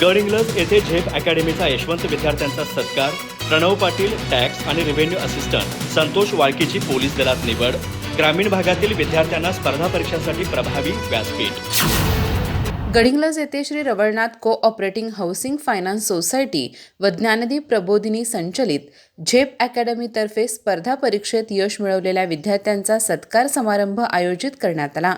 गडिंग्लज येथे झेप अकॅडमीचा यशवंत विद्यार्थ्यांचा सत्कार. प्रणव पाटील टॅक्स आणि रेव्हेन्यू असिस्टंट. संतोष वाळकीची पोलीस दलात निवड. ग्रामीण भागातील विद्यार्थ्यांना स्पर्धा परीक्षांसाठी प्रभावी व्यासपीठ. गडिंग्लज येथे Shri Ravalnath cooperating housing finance society व ज्ञानदीप प्रबोधिनी संचलित झेप अकॅडमीतर्फे स्पर्धा परीक्षेत यश मिळवलेल्या विद्यार्थ्यांचा सत्कार समारंभ आयोजित करण्यात आला.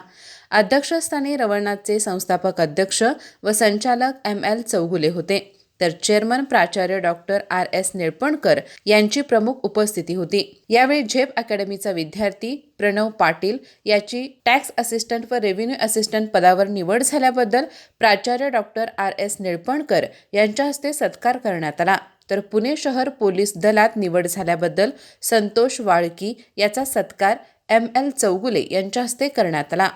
अध्यक्षस्थानी रवळनाथचे संस्थापक अध्यक्ष व संचालक ML चौगुले होते, तर चेअरमन प्राचार्य डॉक्टर RS निळपणकर यांची प्रमुख उपस्थिती होती. यावेळी झेप अकॅडमीचा विद्यार्थी प्रणव पाटील याची टॅक्स असिस्टंट व रेव्हेन्यू असिस्टंट पदावर निवड झाल्याबद्दल प्राचार्य डॉक्टर RS निळपणकर यांच्या हस्ते सत्कार करण्यात आला. तर पुणे शहर पोलीस दलात निवड झाल्याबद्दल संतोष वाळकी याचा सत्कार ML चौगुले यांच्या हस्ते करण्यात आला.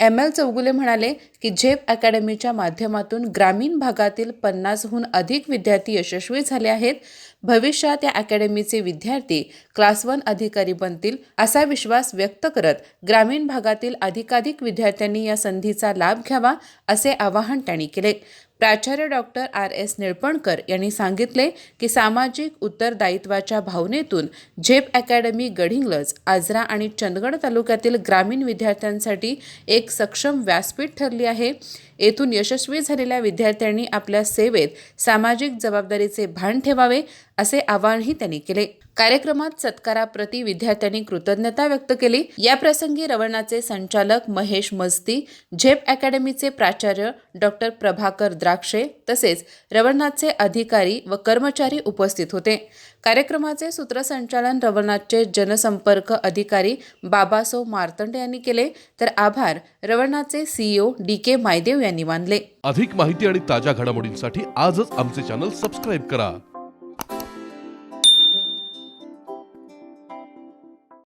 ML चौगुले म्हणाले की झेप अकॅडमीच्या माध्यमातून ग्रामीण भागातील 50हून अधिक विद्यार्थी यशस्वी झाले आहेत. भविष्यात या अकॅडमीचे विद्यार्थी क्लास 1 अधिकारी बनतील असा विश्वास व्यक्त करत ग्रामीण भागातील अधिकाधिक विद्यार्थ्यांनी या संधीचा लाभ घ्यावा असे आवाहन त्यांनी केले. प्राचार्य डॉक्टर RS निळपणकर यांनी सांगितले की सामाजिक उत्तरदायित्वाच्या भावनेतून झेप अकॅडमी गडिंग्लज, आजरा आणि चंदगड तालुक्यातील ग्रामीण विद्यार्थ्यांसाठी एक सक्षम व्यासपीठ ठरली आहे. येथून यशस्वी झालेल्या विद्यार्थ्यांनी आपल्या सेवेत सामाजिक जबाबदारीचे भान ठेवावे असे आवाहनही त्यांनी केले. कार्यक्रमात सत्काराप्रती विद्यार्थ्यांनी कृतज्ञता व्यक्त केली. या प्रसंगी रवळनाथचे संचालक महेश मस्ती, झेप अकॅडमीचे प्राचार्य डॉक्टर प्रभाकर द्राक्षे तसेच रवळनाथचे अधिकारी व कर्मचारी उपस्थित होते. कार्यक्रमाचे सूत्रसंचालन रवळनाथचे जनसंपर्क अधिकारी बाबासो मार्तंड यांनी केले, तर आभार रवळनाथचे CEO DK मायदेव यांनी मानले. अधिक माहिती आणि ताज्या घडामोडींसाठी आजच आमचे चॅनल सबस्क्राईब करा.